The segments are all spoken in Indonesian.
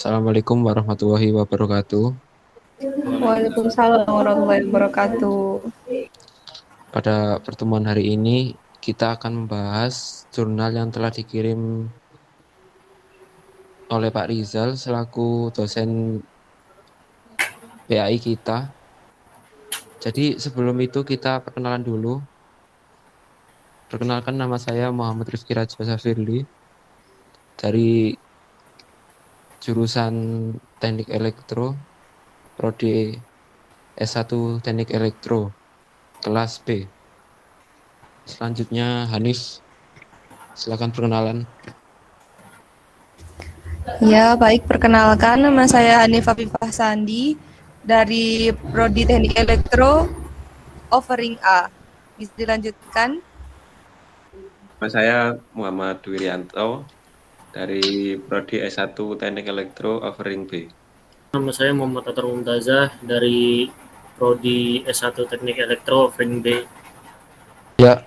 Assalamualaikum warahmatullahi wabarakatuh. Waalaikumsalam warahmatullahi wabarakatuh. Pada pertemuan hari ini kita akan membahas jurnal yang telah dikirim oleh Pak Rizal selaku dosen PAI kita. Jadi sebelum itu kita perkenalan dulu. Perkenalkan, nama saya Muhammad Rifki Raja Safirli dari jurusan Teknik Elektro, Prodi S1 Teknik Elektro, kelas B. Selanjutnya Hanif, silakan perkenalan. Ya, baik, perkenalkan nama saya Hanif Afifah Sandi dari Prodi Teknik Elektro Offering A. Bisa dilanjutkan? Nama saya Muhammad Dwiryanto dari Prodi S1 Teknik Elektro Offering B. Nama saya Muhammad Atar Mumtazah dari Prodi S1 Teknik Elektro Offering B. Ya,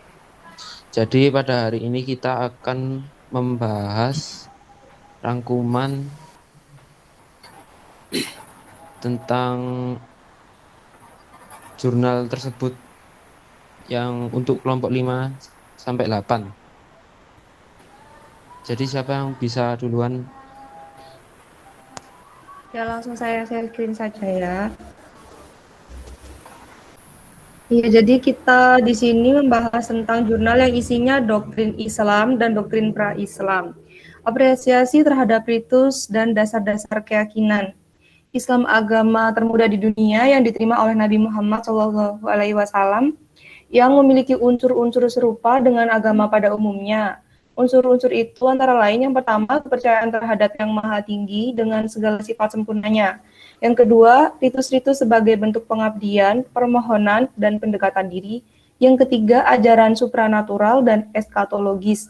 jadi pada hari ini kita akan membahas rangkuman tentang jurnal tersebut yang untuk kelompok 5 sampai 8. Jadi siapa yang bisa duluan? Ya, langsung saya sharing saja ya. Iya, jadi kita di sini membahas tentang jurnal yang isinya doktrin Islam dan doktrin pra-Islam. Apresiasi terhadap ritus dan dasar-dasar keyakinan. Islam agama termuda di dunia yang diterima oleh Nabi Muhammad SAW yang memiliki unsur-unsur serupa dengan agama pada umumnya. Unsur-unsur itu antara lain yang pertama, kepercayaan terhadap Yang Maha Tinggi dengan segala sifat sempurnanya. Yang kedua, ritus-ritus sebagai bentuk pengabdian, permohonan, dan pendekatan diri. Yang ketiga, ajaran supranatural dan eskatologis.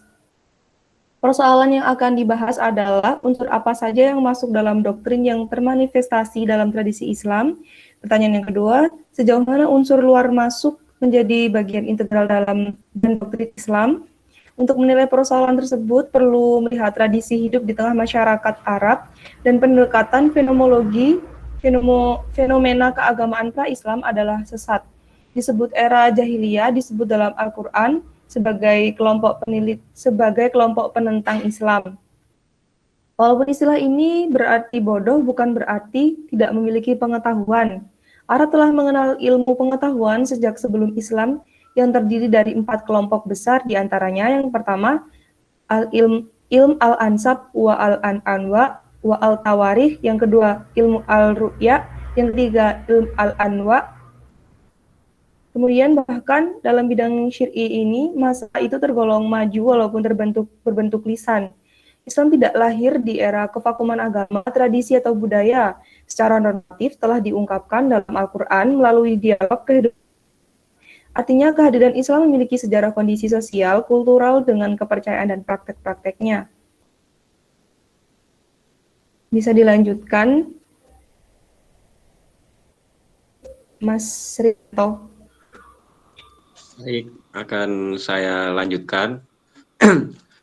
Persoalan yang akan dibahas adalah unsur apa saja yang masuk dalam doktrin yang termanifestasi dalam tradisi Islam. Pertanyaan yang kedua, sejauh mana unsur luar masuk menjadi bagian integral dalam doktrin Islam? Untuk menilai persoalan tersebut perlu melihat tradisi hidup di tengah masyarakat Arab dan pendekatan fenomena keagamaan pra-Islam adalah sesat. Disebut era jahiliyah, disebut dalam Al-Quran sebagai kelompok penentang Islam. Walaupun istilah ini berarti bodoh, bukan berarti tidak memiliki pengetahuan. Arab telah mengenal ilmu pengetahuan sejak sebelum Islam yang terdiri dari 4 kelompok besar, diantaranya yang pertama ilm al-ansab wa al-anwa wa al-tawarikh, yang kedua ilmu al-ru'ya, yang ketiga ilmu al-anwa. Kemudian bahkan dalam bidang syir'i ini, masa itu tergolong maju walaupun berbentuk lisan. Islam tidak lahir di era kevakuman agama, tradisi atau budaya. Secara normatif telah diungkapkan dalam Al-Quran melalui dialog kehidupan. Artinya kehadiran Islam memiliki sejarah kondisi sosial, kultural dengan kepercayaan dan praktek-prakteknya. Bisa dilanjutkan, Mas Rito. Baik, akan saya lanjutkan.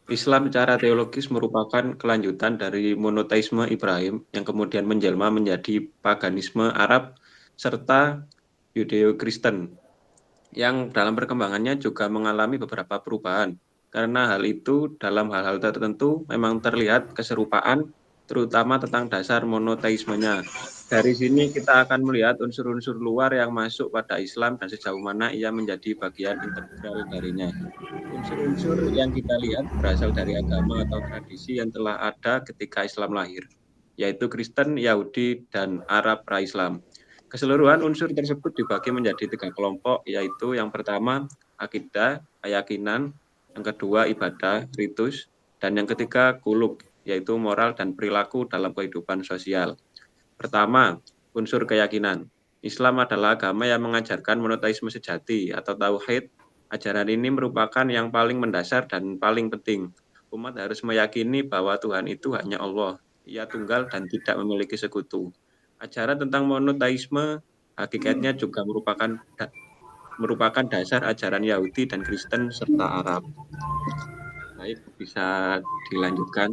Islam secara teologis merupakan kelanjutan dari monoteisme Ibrahim yang kemudian menjelma menjadi paganisme Arab serta Yudeo-Kristen yang dalam perkembangannya juga mengalami beberapa perubahan. Karena hal itu dalam hal-hal tertentu memang terlihat keserupaan terutama tentang dasar monoteismenya. Dari sini kita akan melihat unsur-unsur luar yang masuk pada Islam dan sejauh mana ia menjadi bagian integral darinya. Unsur-unsur yang kita lihat berasal dari agama atau tradisi yang telah ada ketika Islam lahir, yaitu Kristen, Yahudi, dan Arab pra-Islam. Keseluruhan unsur tersebut dibagi menjadi 3 kelompok, yaitu yang pertama akidah, keyakinan, yang kedua ibadah, ritus, dan yang ketiga kuluk, yaitu moral dan perilaku dalam kehidupan sosial. Pertama, unsur keyakinan. Islam adalah agama yang mengajarkan monoteisme sejati atau tauhid. Ajaran ini merupakan yang paling mendasar dan paling penting. Umat harus meyakini bahwa Tuhan itu hanya Allah. Ia tunggal dan tidak memiliki sekutu. Ajaran tentang monoteisme hakikatnya juga merupakan dasar ajaran Yahudi dan Kristen serta Arab. Baik, bisa dilanjutkan.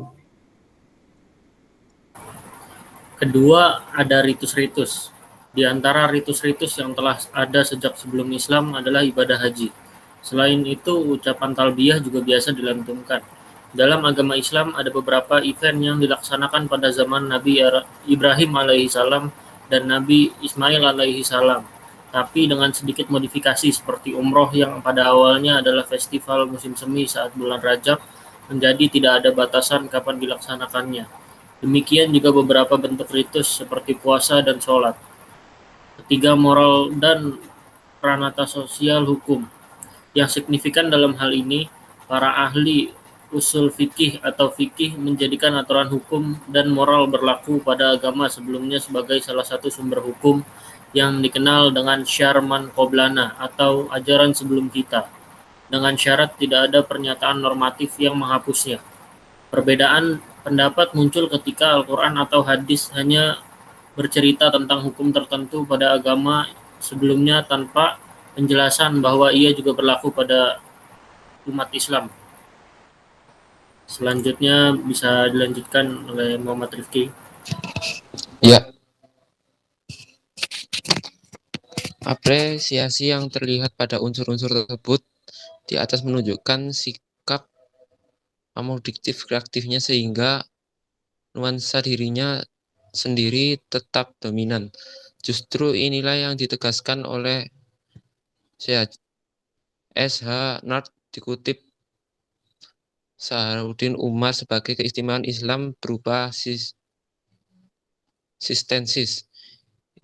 Kedua, ada ritus-ritus. Di antara ritus-ritus yang telah ada sejak sebelum Islam adalah ibadah haji. Selain itu, ucapan talbiyah juga biasa dilantunkan. Dalam agama Islam ada beberapa event yang dilaksanakan pada zaman Nabi Ibrahim alaihissalam dan Nabi Ismail alaihissalam, tapi dengan sedikit modifikasi seperti umroh yang pada awalnya adalah festival musim semi saat bulan Rajab menjadi tidak ada batasan kapan dilaksanakannya. Demikian juga beberapa bentuk ritus seperti puasa dan sholat. Ketiga, moral dan pranata sosial hukum. Yang signifikan dalam hal ini, para ahli usul fikih atau fikih menjadikan aturan hukum dan moral berlaku pada agama sebelumnya sebagai salah satu sumber hukum yang dikenal dengan syarman qoblana atau ajaran sebelum kita, dengan syarat tidak ada pernyataan normatif yang menghapusnya. Perbedaan pendapat muncul ketika Al-Quran atau hadis hanya bercerita tentang hukum tertentu pada agama sebelumnya tanpa penjelasan bahwa ia juga berlaku pada umat Islam. Selanjutnya bisa dilanjutkan oleh Muhammad Rifki. Ya, apresiasi yang terlihat pada unsur-unsur tersebut di atas menunjukkan sikap amodiktif kreatifnya sehingga nuansa dirinya sendiri tetap dominan. Justru inilah yang ditegaskan oleh S.H. Nart dikutip Saharuddin Umar sebagai keistimewaan Islam berupa sistensis,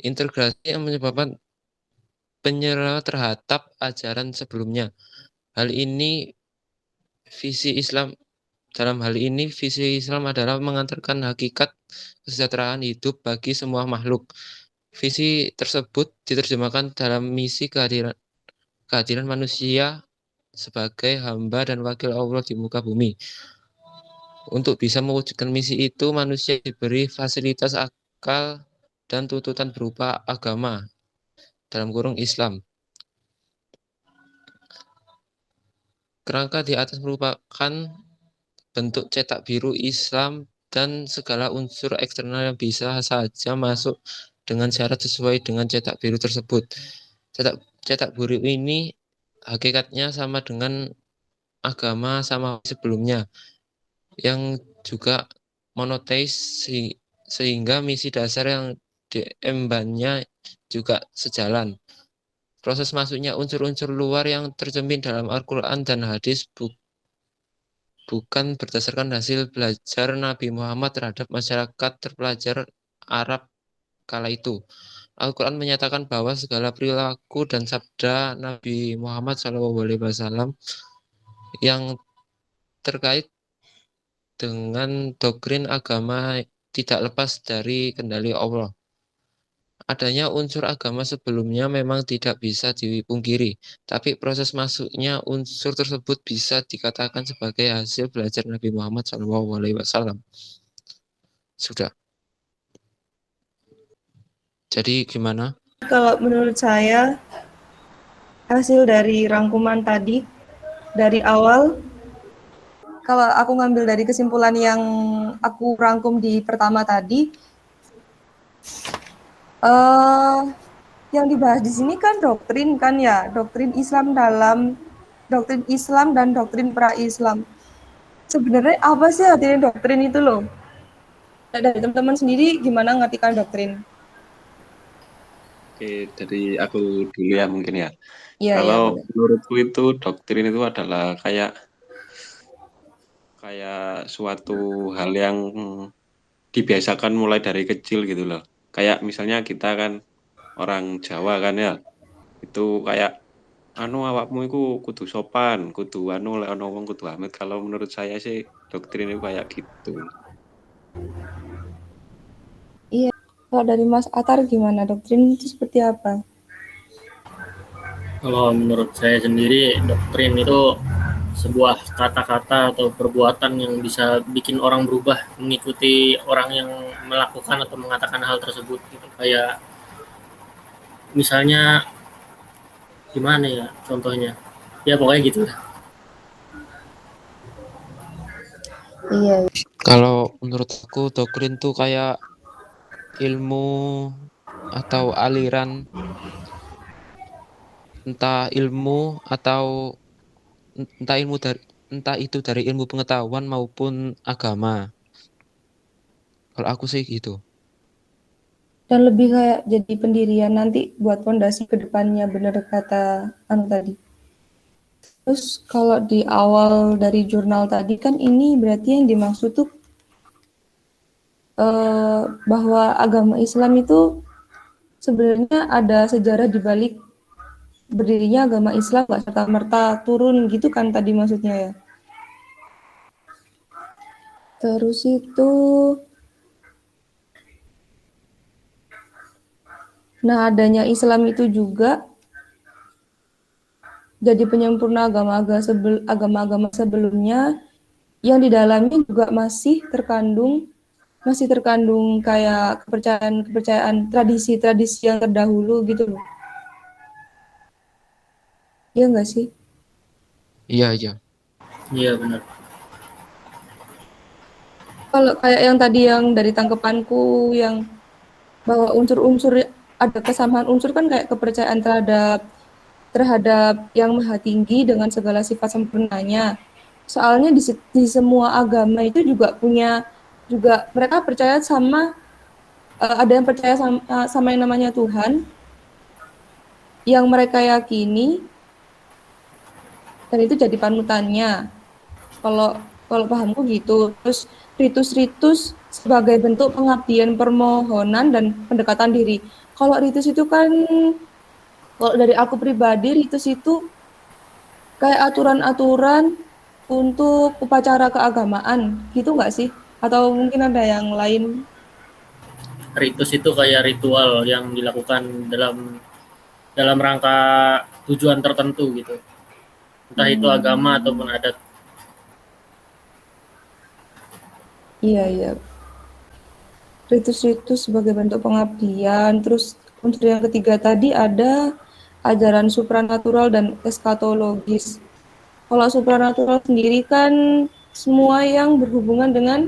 integrasi yang menyebabkan penyerahan terhadap ajaran sebelumnya. Dalam hal ini, visi Islam adalah mengantarkan hakikat kesejahteraan hidup bagi semua makhluk. Visi tersebut diterjemahkan dalam misi kehadiran manusia sebagai hamba dan wakil Allah di muka bumi. Untuk bisa mewujudkan misi itu, manusia diberi fasilitas akal dan tuntutan berupa agama, dalam kurung Islam. Kerangka di atas merupakan bentuk cetak biru Islam dan segala unsur eksternal yang bisa saja masuk dengan syarat sesuai dengan cetak biru tersebut. Cetak biru ini hakikatnya sama dengan agama sama sebelumnya, yang juga monoteis, sehingga misi dasar yang diembannya juga sejalan. Proses masuknya unsur-unsur luar yang tercermin dalam Al-Quran dan hadis bukan berdasarkan hasil belajar Nabi Muhammad terhadap masyarakat terpelajar Arab kala itu. Al-Quran menyatakan bahwa segala perilaku dan sabda Nabi Muhammad SAW yang terkait dengan doktrin agama tidak lepas dari kendali Allah. Adanya unsur agama sebelumnya memang tidak bisa dipungkiri, tapi proses masuknya unsur tersebut bisa dikatakan sebagai hasil belajar Nabi Muhammad SAW. Sudah. Jadi gimana? Kalau menurut saya, hasil dari rangkuman tadi, dari awal, kalau aku ngambil dari kesimpulan yang aku rangkum di pertama tadi, yang dibahas di sini kan doktrin kan ya, doktrin Islam dan doktrin pra-Islam. Sebenarnya apa sih artinya doktrin itu loh? Dari teman-teman sendiri gimana ngartikan doktrin? Oke, dari aku dulu ya mungkin ya. Iya, Kalau iya. menurutku itu doktrin itu adalah kayak suatu hal yang dibiasakan mulai dari kecil gitu loh. Kayak misalnya kita kan orang Jawa kan ya, itu kayak awakmu itu kudu sopan, kudu lek ono wong kudu amit. Kalau menurut saya sih doktrin itu kayak gitu. Iya. Kalau dari Mas Atar gimana? Doktrin itu seperti apa? Kalau menurut saya sendiri, doktrin itu sebuah kata-kata atau perbuatan yang bisa bikin orang berubah mengikuti orang yang melakukan atau mengatakan hal tersebut gitu. Kayak misalnya gimana ya contohnya, ya pokoknya gitu lah. Iya. Kalau menurut aku doktrin tuh kayak ilmu atau aliran, entah ilmu atau entah itu dari ilmu pengetahuan maupun agama. Kalau aku sih gitu. Dan lebih kayak jadi pendirian nanti buat fondasi ke depannya, bener kata anu tadi. Terus kalau di awal dari jurnal tadi kan ini berarti yang dimaksud tuh bahwa agama Islam itu sebenarnya ada sejarah di balik berdirinya agama Islam, nggak serta-merta turun gitu kan tadi maksudnya ya. Terus itu, nah adanya Islam itu juga jadi penyempurna agama-agama sebelumnya yang di dalamnya juga masih terkandung kayak kepercayaan tradisi-tradisi yang terdahulu gitu loh. Iya nggak sih? Iya, iya. Iya benar. Kalau kayak yang tadi yang dari tangkepanku yang bahwa unsur-unsur ada kesamaan unsur kan kayak kepercayaan terhadap yang maha tinggi dengan segala sifat sempurnanya. Soalnya di semua agama itu juga mereka percaya sama ada yang percaya sama yang namanya Tuhan yang mereka yakini dan itu jadi panutannya. Kalau kalau pahamku gitu. Terus ritus-ritus sebagai bentuk pengabdian, permohonan dan pendekatan diri. Kalau ritus itu kan kalau dari aku pribadi ritus itu kayak aturan-aturan untuk upacara keagamaan gitu nggak sih? Atau mungkin ada yang lain? Ritus itu kayak ritual yang dilakukan dalam rangka tujuan tertentu gitu. Entah itu agama ataupun adat. Iya, iya. Ritus-ritus sebagai bentuk pengabdian. Terus unsur yang ketiga tadi ada ajaran supranatural dan eskatologis. Kalau supranatural sendiri kan semua yang berhubungan dengan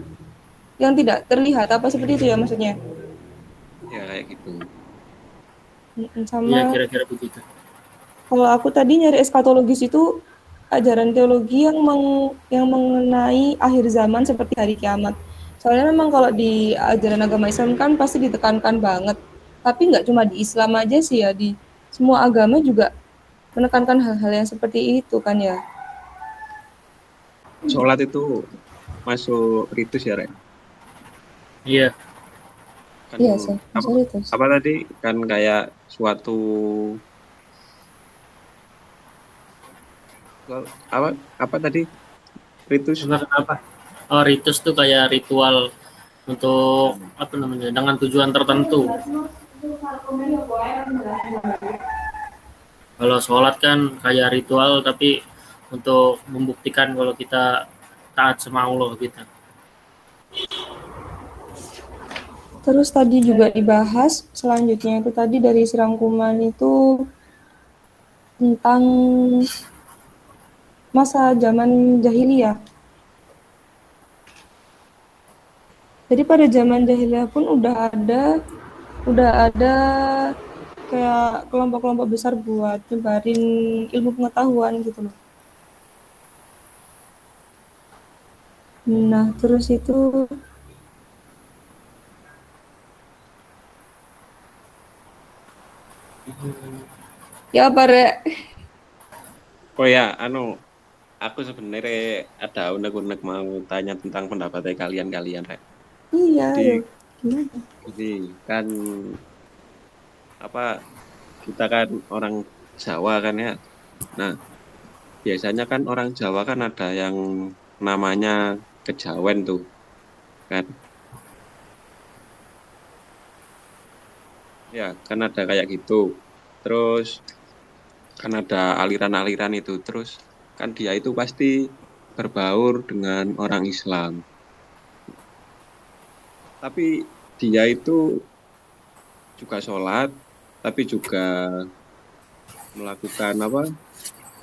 yang tidak terlihat, apa seperti itu ya maksudnya? Ya kayak gitu. Iya Sama kira-kira begitu. kalau aku tadi nyari eskatologis itu ajaran teologi yang mengenai akhir zaman seperti hari kiamat. Soalnya memang kalau di ajaran agama Islam kan pasti ditekankan banget. Tapi nggak cuma di Islam aja sih ya, di semua agama juga menekankan hal-hal yang seperti itu kan ya. Sholat itu masuk ritus ya, Rek? Iya. Kan Iya sih, maksudnya itu. apa tadi kan kayak suatu apa tadi ritus Kenapa? Oh, ritus tuh kayak ritual untuk apa namanya dengan tujuan tertentu. Kalau sholat kan kayak ritual tapi untuk membuktikan kalau kita taat sama Allah gitu. Terus tadi juga dibahas selanjutnya itu tadi dari serangkuman itu tentang masa zaman jahiliyah. Jadi pada zaman jahiliyah pun udah ada kayak kelompok-kelompok besar buat nyebarin ilmu pengetahuan gitu loh. Nah, terus itu ya apa Rek? oh ya aku sebenarnya ada unek-unek mau tanya tentang pendapatnya kalian Rek. Iya, Jadi ya. Gimana? jadi kan apa kita kan orang Jawa kan ya. Nah, biasanya kan orang Jawa kan ada yang namanya kejawen tuh kan. Ya, kan ada kayak gitu. Terus kan ada aliran-aliran itu. Terus kan dia itu pasti berbaur dengan orang Islam. Tapi dia itu juga sholat, tapi juga melakukan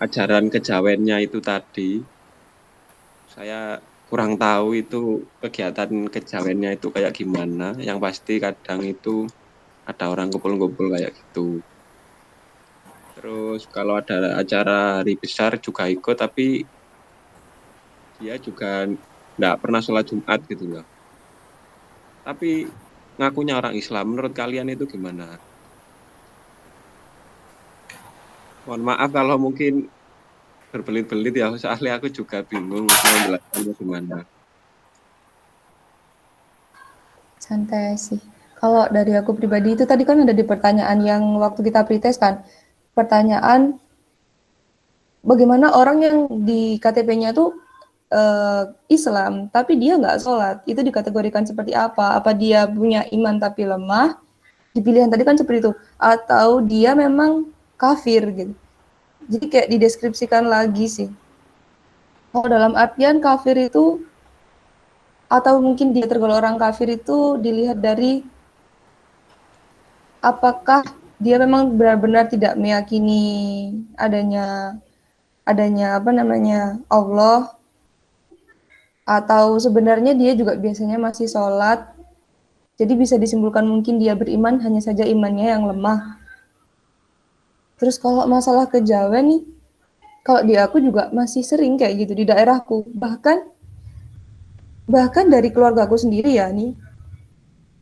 ajaran kejawennya itu tadi. Saya kurang tahu itu kegiatan kejawennya itu kayak gimana. Yang pasti kadang itu ada orang kumpul-kumpul kayak gitu. Terus kalau ada acara hari besar juga ikut, tapi dia juga nggak pernah sholat Jumat gitu loh. Tapi ngakunya orang Islam. Menurut kalian itu gimana? Mohon maaf kalau mungkin berbelit-belit ya, soalnya aku juga bingung mau menjelaskannya gimana. Santai sih. Kalau dari aku pribadi itu tadi kan ada di pertanyaan yang waktu kita pretest kan. Pertanyaan bagaimana orang yang di KTP-nya tuh Islam, tapi dia nggak sholat, itu dikategorikan seperti apa? Apa dia punya iman tapi lemah? Di pilihan tadi kan seperti itu. Atau dia memang kafir gitu. Jadi kayak dideskripsikan lagi sih. Kalau dalam artian kafir itu, atau mungkin dia tergolong orang kafir itu dilihat dari apakah dia memang benar-benar tidak meyakini adanya apa namanya Allah, atau sebenarnya dia juga biasanya masih sholat. Jadi bisa disimpulkan mungkin dia beriman, hanya saja imannya yang lemah. Terus kalau masalah kejawen nih, kalau di aku juga masih sering kayak gitu di daerahku. Bahkan dari keluargaku sendiri ya nih,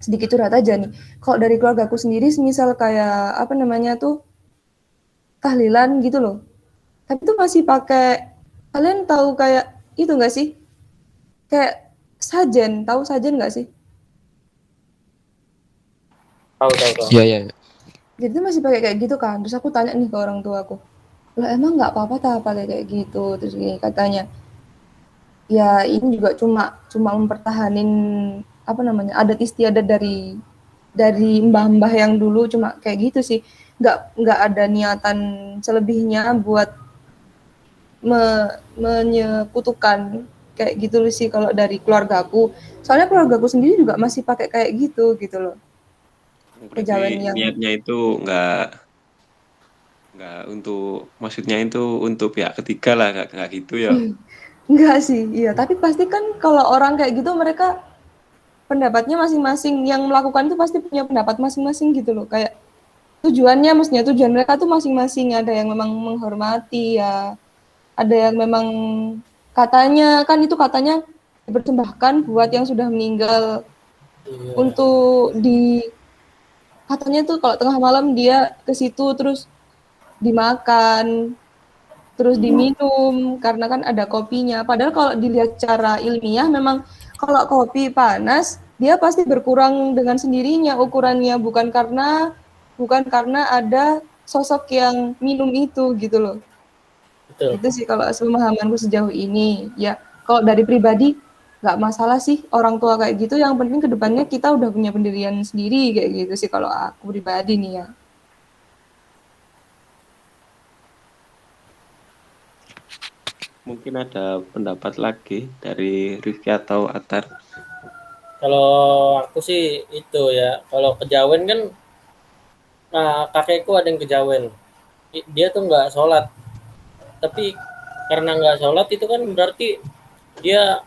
sedikit curhat aja nih. Kalau dari keluargaku sendiri, misal kayak apa namanya tuh tahlilan gitu loh. Tapi tuh masih pakai, kalian tahu kayak itu nggak sih? Kayak sajen, tahu sajen nggak sih? Tahu. Iya, iya. Jadi tuh masih pakai kayak gitu kan. Terus aku tanya nih ke orang tua aku, lah emang nggak apa-apa tak pakai kayak gitu? Terus gini katanya, ya ini juga cuma mempertahanin apa namanya adat istiadat dari mbah-mbah yang dulu, cuma kayak gitu sih, nggak ada niatan selebihnya buat menyekutukan kayak gitu sih kalau dari keluargaku. Soalnya keluargaku sendiri juga masih pakai kayak gitu gitu loh. Kejawen Berarti yang niatnya itu nggak untuk, maksudnya itu untuk pihak ketiga lah, nggak gitu ya. enggak sih, iya. Tapi pasti kan kalau orang kayak gitu mereka pendapatnya masing-masing, yang melakukan itu pasti punya pendapat masing-masing gitu loh. Kayak tujuannya, maksudnya tujuan mereka tuh masing-masing. Ada yang memang menghormati ya, ada yang memang katanya kan itu katanya dipersembahkan buat yang sudah meninggal, Iya. untuk di katanya tuh kalau tengah malam dia ke situ terus dimakan, terus diminum karena kan ada kopinya. Padahal kalau dilihat secara ilmiah memang kalau kopi panas dia pasti berkurang dengan sendirinya ukurannya, bukan karena ada sosok yang minum itu gitu loh. Betul. Itu sih kalau pemahamanku sejauh ini. Ya, kalau dari pribadi nggak masalah sih orang tua kayak gitu. Yang penting kedepannya kita udah punya pendirian sendiri kayak gitu sih kalau aku pribadi nih ya. Mungkin ada pendapat lagi dari Rifki atau Atar. Kalau aku sih itu ya, kalau kejawen kan kakekku ada yang kejawen. Dia tuh nggak sholat, tapi karena nggak sholat itu kan berarti dia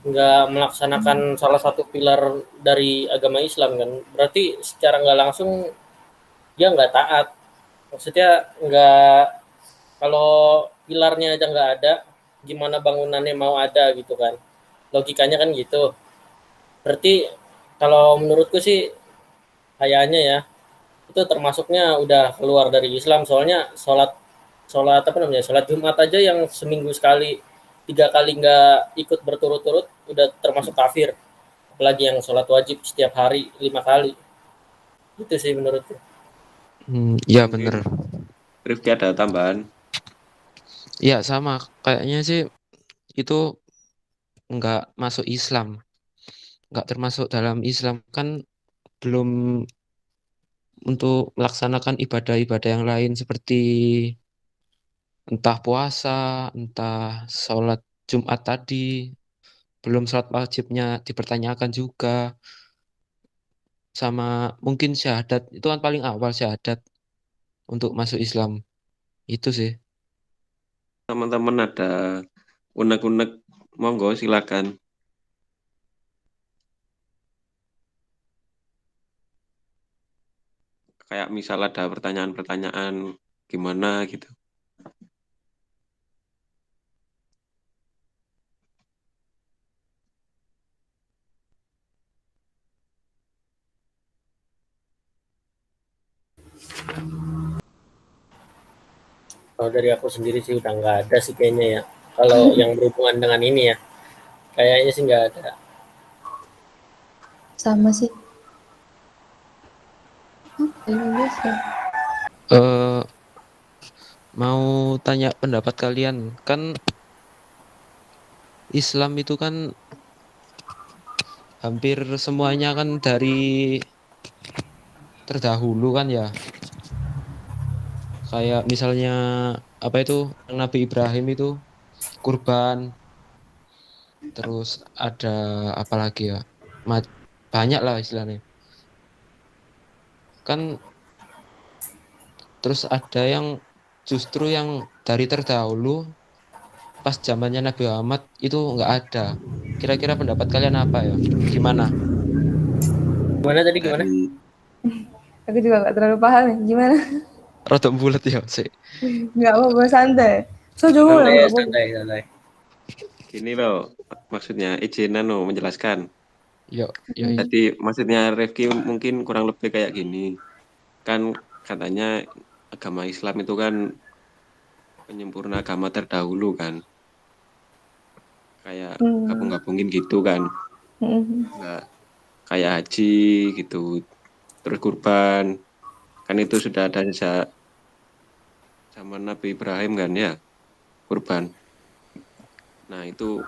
nggak melaksanakan salah satu pilar dari agama Islam kan. Berarti secara nggak langsung dia nggak taat. Maksudnya nggak, kalau pilarnya aja nggak ada, gimana bangunannya mau ada gitu kan. Logikanya kan gitu. Berarti kalau menurutku sih kayaknya ya itu termasuknya udah keluar dari Islam, soalnya sholat sholat apa namanya sholat Jumat aja yang seminggu sekali 3 kali nggak ikut berturut-turut udah termasuk kafir, apalagi yang sholat wajib setiap hari 5 kali. Itu sih menurutku. Iya bener. Rifki ada tambahan? Iya sama. Kayaknya sih itu nggak masuk Islam. Nggak termasuk dalam Islam kan, belum untuk melaksanakan ibadah-ibadah yang lain seperti entah puasa, entah sholat Jumat tadi, belum sholat wajibnya dipertanyakan juga, sama mungkin syahadat itu kan paling awal, syahadat untuk masuk Islam itu sih. Teman-teman ada unek-unek monggo silakan. Kayak misal ada pertanyaan-pertanyaan gimana gitu. Kalau dari aku sendiri sih udah nggak ada sih kayaknya ya. Kalau yang berhubungan dengan ini ya, kayaknya sih nggak ada. Sama sih. Indonesia. Mau tanya pendapat kalian, kan Islam itu kan hampir semuanya kan dari terdahulu kan ya. Kayak misalnya apa itu Nabi Ibrahim itu kurban, terus ada apa lagi ya? Banyak lah istilahnya. Kan terus ada yang justru yang dari terdahulu pas zamannya Nabi Muhammad itu nggak ada. Kira-kira pendapat kalian apa ya? Gimana? Gimana tadi gimana? Dari Aku juga nggak terlalu paham ya. Gimana? Rodok bulat ya sih. Nggak apa-apa, santai. So, coba Oh, lah, nggak apa-apa. Santai. gini loh, maksudnya izinan loh menjelaskan. Yo, yo. Jadi maksudnya Rifki mungkin kurang lebih kayak gini. Kan katanya agama Islam itu kan penyempurna agama terdahulu kan. Kayak gabung-gabungin gitu kan. Nggak kayak haji gitu. Terus kurban. Kan itu sudah ada sejak zaman Nabi Ibrahim kan ya, kurban. Nah, itu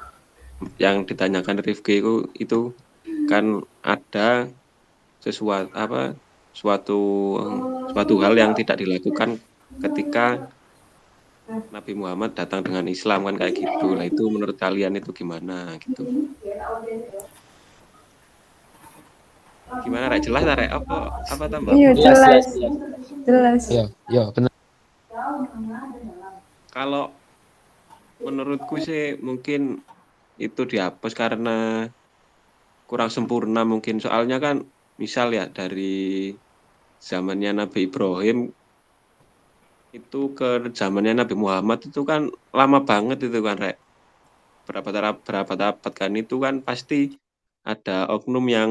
yang ditanyakan Rifki itu kan ada suatu hal yang tidak dilakukan ketika Nabi Muhammad datang dengan Islam kan kayak gitu. Lah itu menurut kalian itu gimana gitu? Gimana Rek? Jelas tak Rek? Apa tambah? Iya, jelas. Ya, benar. Kalau menurutku sih mungkin itu dihapus karena kurang sempurna mungkin. Soalnya kan misal ya dari zamannya Nabi Ibrahim itu ke zamannya Nabi Muhammad itu kan lama banget itu kan Rek. Berapa abad kan itu kan pasti ada oknum yang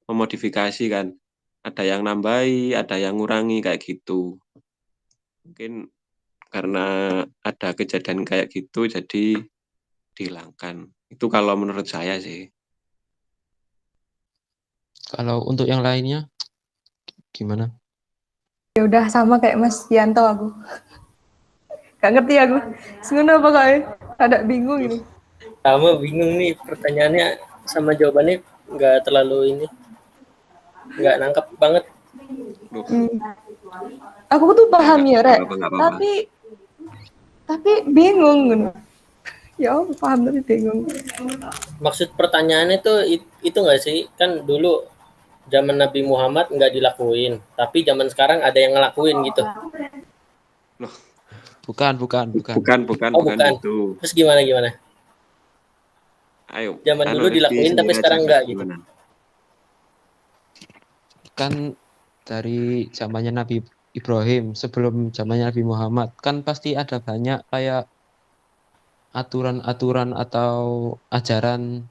memodifikasi kan. Ada yang nambahi, ada yang ngurangi kayak gitu. Mungkin karena ada kejadian kayak gitu jadi dihilangkan. Itu kalau menurut saya sih. Kalau untuk yang lainnya gimana? Ya udah sama kayak Mas Yanto aku. Gak ngerti aku. Sebenarnya apa kayak? Ada bingung ini. Sama bingung nih pertanyaannya sama jawabannya nggak terlalu ini. Nggak nangkep banget. Aku tuh paham ya, Rek. Apa-apa. Tapi bingung. Ya aku paham tapi bingung. Maksud pertanyaannya tuh itu nggak sih? Kan dulu zaman Nabi Muhammad nggak dilakuin, tapi zaman sekarang ada yang ngelakuin gitu. Loh, Bukan. Oh, bukan. Itu. Terus gimana? Ayo. Zaman dulu dilakuin tapi sekarang enggak gitu. Kan dari zamannya Nabi Ibrahim sebelum zamannya Nabi Muhammad kan pasti ada banyak kayak aturan-aturan atau ajaran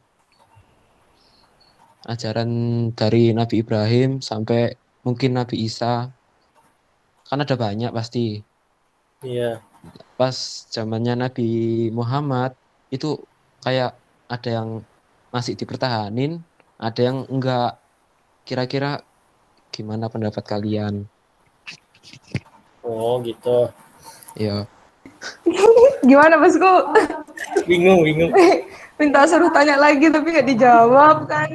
dari Nabi Ibrahim sampai mungkin Nabi Isa. Kan ada banyak pasti. Iya. Pas zamannya Nabi Muhammad itu kayak ada yang masih dipertahanin, ada yang enggak. Kira-kira gimana pendapat kalian? Oh, gitu. Ya. Gimana Bosku? Bingung. Minta suruh tanya lagi tapi nggak dijawab kan.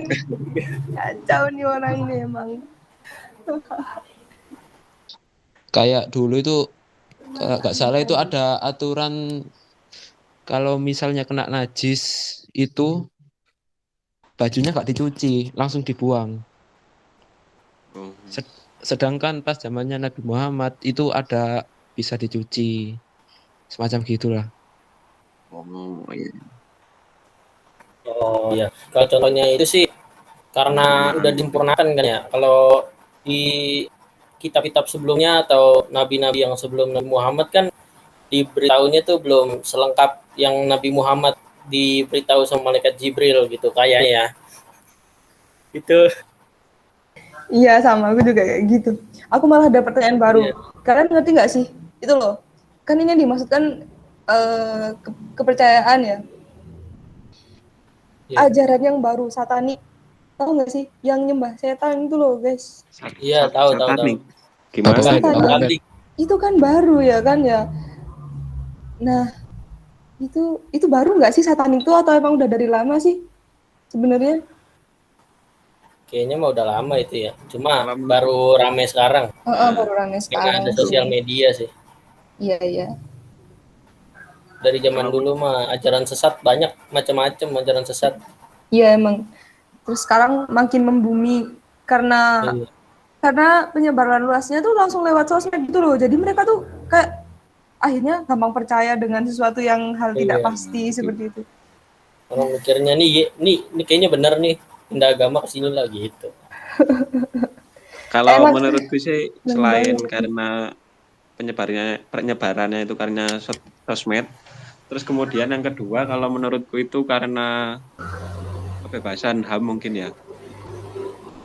Kacau nih orang ini emang. Kayak dulu itu nggak salah itu ada aturan kalau misalnya kena najis itu bajunya nggak dicuci, langsung dibuang. Sedangkan pas zamannya Nabi Muhammad itu ada bisa dicuci. Semacam gitulah. Oh, iya. Oh iya, kalau contohnya itu sih karena udah disempurnakan kan ya. Kalau di kitab-kitab sebelumnya atau nabi-nabi yang sebelum Nabi Muhammad kan diberitahunya tuh belum selengkap yang Nabi Muhammad diberitahu sama malaikat Jibril gitu kayaknya ya. Itu Iya sama, aku juga kayak gitu. Aku malah ada pertanyaan baru. Iya. Kalian ngerti nggak sih? Itu loh. Kan ini yang dimaksudkan kepercayaan ya. Iya. Ajaran yang baru, satanik. Tahu nggak sih? Yang nyembah setan itu loh, guys. Iya, tahu. Satanik. Gimana? Apa? Satanik. Itu kan baru ya kan ya. Nah, itu baru nggak sih satanik itu atau emang udah dari lama sih sebenarnya? Kayaknya mah udah lama itu ya. Cuma Kalau baru rame sekarang. Baru rame Karena sekarang. ada sosial media sih. Iya. Dari zaman dulu mah ajaran sesat banyak macam-macam ajaran sesat. Iya emang. Terus sekarang makin membumi karena Iya. penyebaran luasnya tuh langsung lewat sosmed gitu loh. Jadi mereka tuh kayak akhirnya gampang percaya dengan sesuatu yang hal tidak Iya. pasti seperti itu. Orang mikirnya nih kayaknya benar nih, pindah agama ke sini lah gitu. Kalau Emang- menurutku sih selain banget. karena penyebarannya itu karena sosmed, terus kemudian yang kedua kalau menurutku itu karena kebebasan HAM mungkin ya.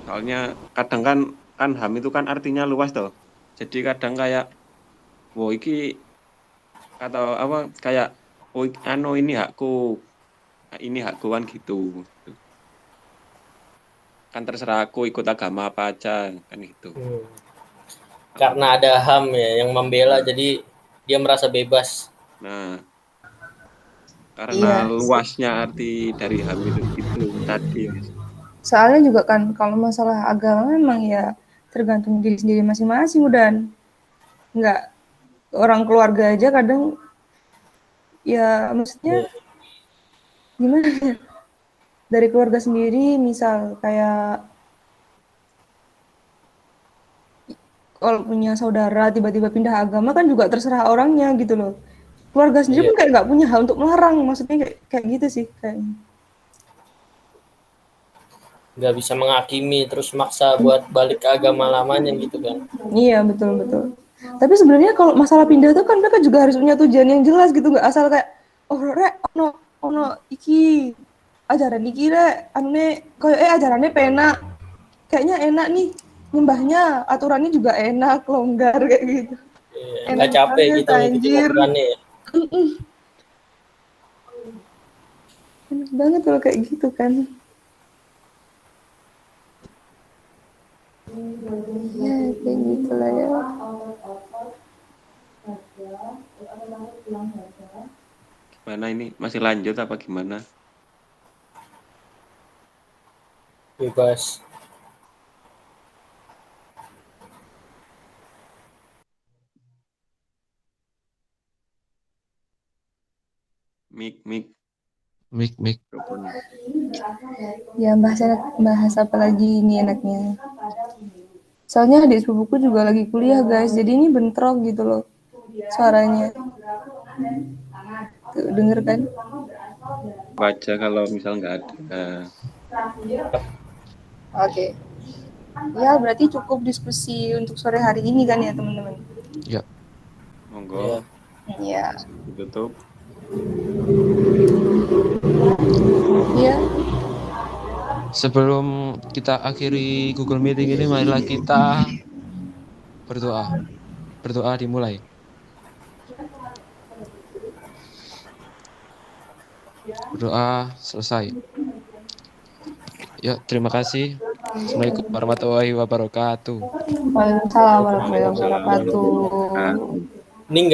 Soalnya kadang kan HAM itu kan artinya luas toh. Jadi kadang kayak wow iki atau apa kayak oh ini hakku kan gitu. Kan terserah aku ikut agama apa aja kan gitu. Karena ada HAM ya yang membela, jadi dia merasa bebas. Nah, karena Iya. luasnya arti dari HAM itu tadi. Soalnya juga kan kalau masalah agama memang ya tergantung diri sendiri masing-masing dan nggak orang keluarga aja kadang ya maksudnya gimana ya, dari keluarga sendiri misal kayak kalau punya saudara tiba-tiba pindah agama kan juga terserah orangnya gitu loh. Keluarga sendiri pun kayak nggak punya hak untuk melarang, maksudnya kayak gitu sih kayaknya. Nggak bisa menghakimi terus maksa buat balik ke agama lamanya gitu kan. Iya betul. Tapi sebenarnya kalau masalah pindah tuh kan mereka juga harus punya tujuan yang jelas gitu, nggak asal kayak oh rek ono iki ajaran iki rek anune koyo ajarannya penak kayaknya enak nih nyembahnya, aturannya juga enak longgar kayak gitu. Nggak capek banget, gitu ngikutin anjir. aturannya ya. Enak banget kalau kayak gitu kan. Ya kayak gitu lah ya. Gimana ini masih lanjut apa gimana? Bebas. Mik. Ya bahas apa lagi ini enaknya. Soalnya adik sepupuku juga lagi kuliah guys, jadi ini bentrok gitu loh suaranya. Tuh, denger kan? Baca kalau misal nggak ada. Oke. Ya berarti cukup diskusi untuk sore hari ini kan ya teman-teman? Ya. Monggo. Iya. Ditutup. Iya. Sebelum kita akhiri Google Meeting ini, marilah kita berdoa. Berdoa dimulai. Berdoa selesai. Ya, terima kasih. Assalamualaikum warahmatullahi wabarakatuh. Waalaikumsalam warahmatullahi wabarakatuh. Ini nggak